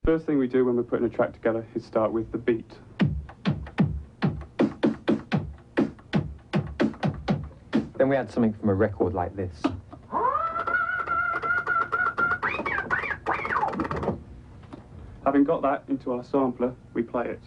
First thing we do when we're putting a track together is start with the beat. Then we add something from a record like this. Having got that into our sampler, we play it.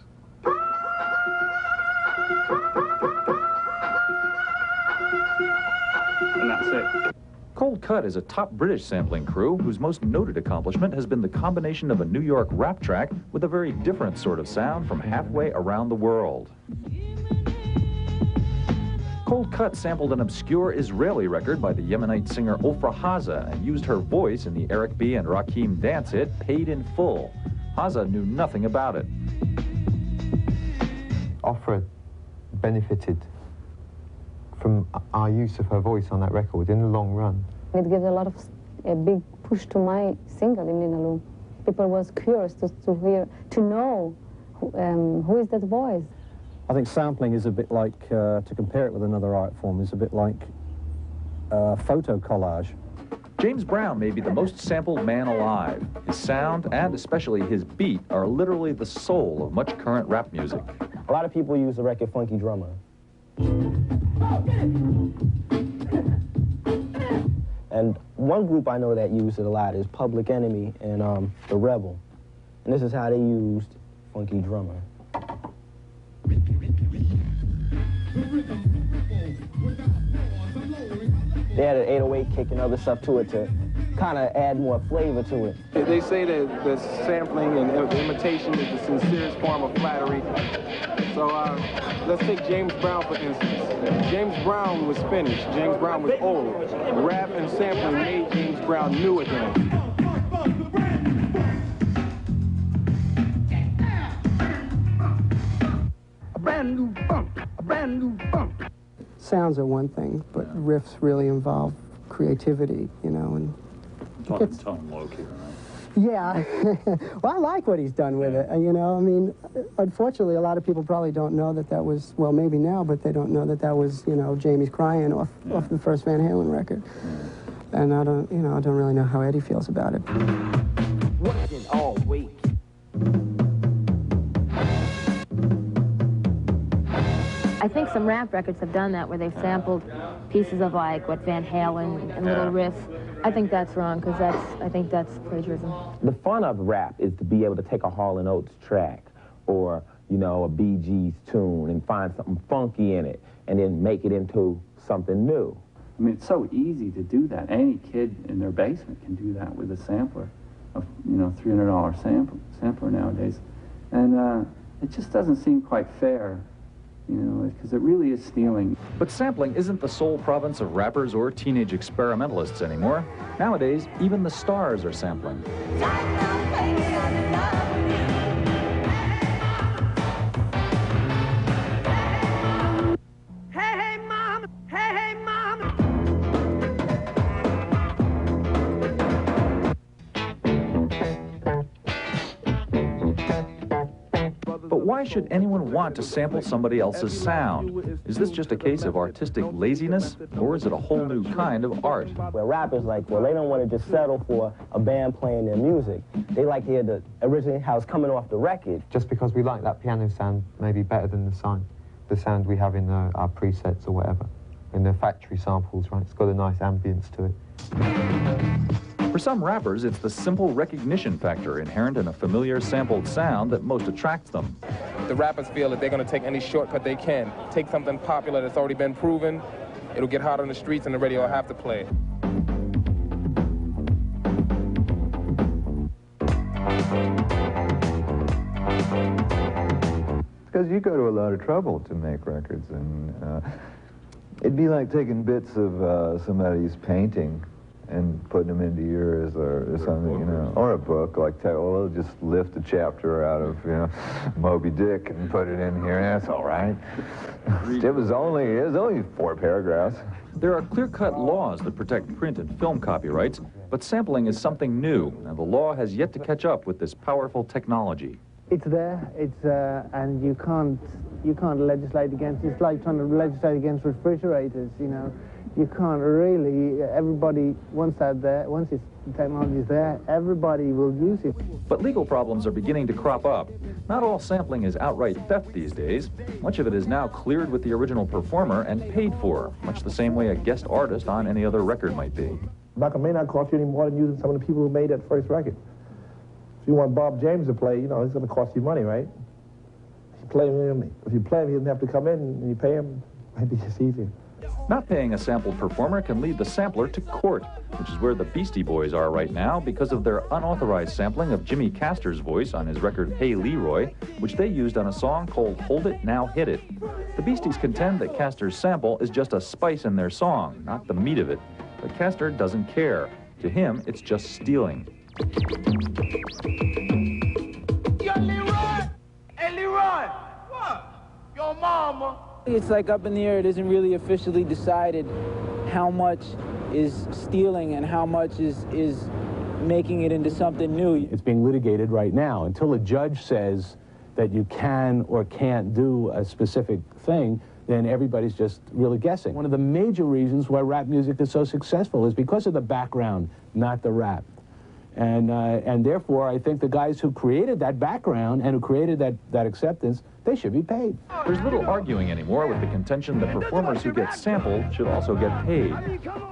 And that's it. Coldcut is a top British sampling crew whose most noted accomplishment has been the combination of a New York rap track with a very different sort of sound from halfway around the world. Coldcut sampled an obscure Israeli record by the Yemenite singer Ofra Haza and used her voice in the Eric B. and Rakim dance hit Paid in Full. Haza knew nothing about it. Ofra benefited from our use of her voice on that record in the long run. It gives a big push to my single in Ninaloo. People was curious to know who is that voice. I think sampling is a bit like, to compare it with another art form, is a bit like photo collage. James Brown may be the most sampled man alive. His sound, and especially his beat, are literally the soul of much current rap music. A lot of people use the record Funky Drummer. And one group I know that used it a lot is Public Enemy and The Rebel. And this is how they used Funky Drummer. They had an 808 kick and other stuff to it to kind of add more flavor to it. They say that the sampling and imitation is the sincerest form of flattery. So let's take James Brown, for instance. James Brown was finished. James Brown was old. Rap and sampling made James Brown new again. A brand new funk, a brand new funk. Sounds are one thing, but riffs really involve creativity, you know, and Tone low-key, right? yeah. Well, I like what he's done with it, you know. I mean, unfortunately, a lot of people probably don't know that that was, well, maybe now, but they don't know that that was, you know, Jamie's Crying off the first Van Halen record. And I don't, you know, I don't really know how Eddie feels about it. Working all week. I think some rap records have done that, where they've sampled pieces of like what Van Halen and little riffs. I think that's wrong, because I think that's plagiarism. The fun of rap is to be able to take a Hall & Oates track or, you know, a Bee Gees tune and find something funky in it and then make it into something new. I mean, it's so easy to do that. Any kid in their basement can do that with a sampler, a $300 sampler nowadays. And it just doesn't seem quite fair, you know, because it really is stealing. But sampling isn't the sole province of rappers or teenage experimentalists anymore. Nowadays, even the stars are sampling. Hey, mom! Hey, mom! But why should anyone want to sample somebody else's sound? Is this just a case of artistic laziness, or is it a whole new kind of art? Where rappers like, well, they don't want to just settle for a band playing their music. They like to hear the original how it's coming off the record. Just because we like that piano sound maybe better than the sound we have in our presets or whatever, in the factory samples, right? It's got a nice ambience to it. For some rappers, it's the simple recognition factor inherent in a familiar sampled sound that most attracts them. The rappers feel that they're going to take any shortcut they can. Take something popular that's already been proven, it'll get hot on the streets and the radio will have to play it. Because you go to a lot of trouble to make records, and it'd be like taking bits of somebody's painting and putting them into yours or something, you know, or a book, like, well, just lift a chapter out of, you know, Moby Dick and put it in here, that's all right. It was only 4 paragraphs. There are clear-cut laws that protect print and film copyrights, but sampling is something new, and the law has yet to catch up with this powerful technology. It's there, and you can't legislate against it. It's like trying to legislate against refrigerators, you know. you can't really, everybody, once the technology's there, everybody will use it. But legal problems are beginning to crop up. Not all sampling is outright theft these days. Much of it is now cleared with the original performer and paid for, much the same way a guest artist on any other record might be. It may not cost you any more than using some of the people who made that first record. If you want Bob James to play, you know, it's going to cost you money, right? If you play him, he doesn't have to come in and you pay him, it'd be just easier. Not paying a sampled performer can lead the sampler to court, which is where the Beastie Boys are right now because of their unauthorized sampling of Jimmy Castor's voice on his record Hey Leroy, which they used on a song called Hold It, Now Hit It. The Beasties contend that Castor's sample is just a spice in their song, not the meat of it. But Castor doesn't care. To him, it's just stealing. Yo, Leroy! Hey, Leroy! What? Your mama. It's like up in the air. It isn't really officially decided how much is stealing and how much is making it into something new. It's being litigated right now. Until a judge says that you can or can't do a specific thing, then everybody's just really guessing. One of the major reasons why rap music is so successful is because of the background, not the rap. And therefore, I think the guys who created that background and who created that acceptance, they should be paid. There's little arguing anymore with the contention that performers who get sampled should also get paid.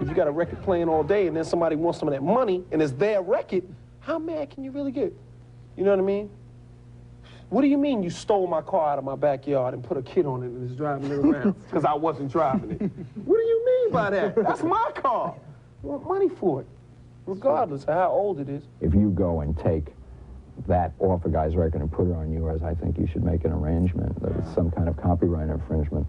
If you got a record playing all day and then somebody wants some of that money and it's their record, how mad can you really get? You know what I mean? What do you mean you stole my car out of my backyard and put a kid on it and is driving it around because I wasn't driving it? What do you mean by that? That's my car. I want money for it, regardless of how old it is. If you go and take that off a guy's record and put it on yours, I think you should make an arrangement that it's some kind of copyright infringement.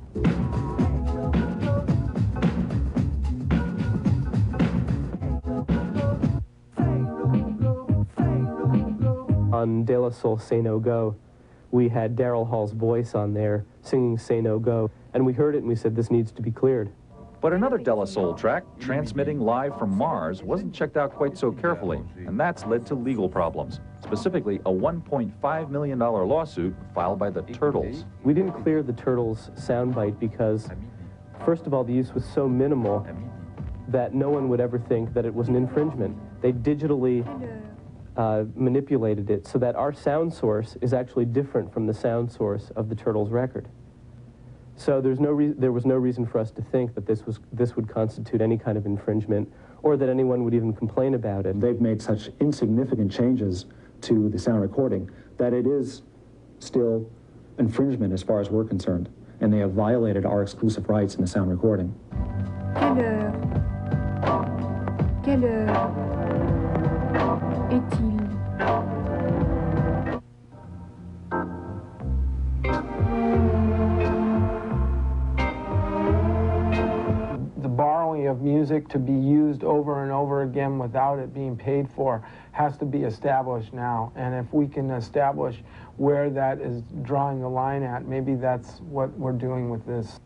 On De La Soul Say No Go, we had Daryl Hall's voice on there singing Say No Go, and we heard it and we said, this needs to be cleared. But another De La Soul track, Transmitting Live from Mars, wasn't checked out quite so carefully, and that's led to legal problems, specifically a $1.5 million lawsuit filed by the Turtles. We didn't clear the Turtles soundbite because, first of all, the use was so minimal that no one would ever think that it was an infringement. They digitally manipulated it so that our sound source is actually different from the sound source of the Turtles record. So there was no reason for us to think that this would constitute any kind of infringement or that anyone would even complain about it. They've made such insignificant changes to the sound recording that it is still infringement as far as we're concerned, and they have violated our exclusive rights in the sound recording. Quelle heure est-il? Of music to be used over and over again without it being paid for has to be established now, and if we can establish where that is drawing the line at, maybe that's what we're doing with this.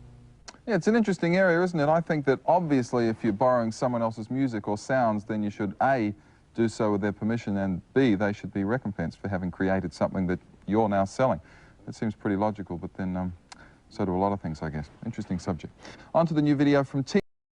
Yeah, it's an interesting area, isn't it? I think that obviously if you're borrowing someone else's music or sounds, then you should A, do so with their permission, and B, they should be recompensed for having created something that you're now selling. That seems pretty logical, but then so do a lot of things, I guess. Interesting subject. On to the new video from T.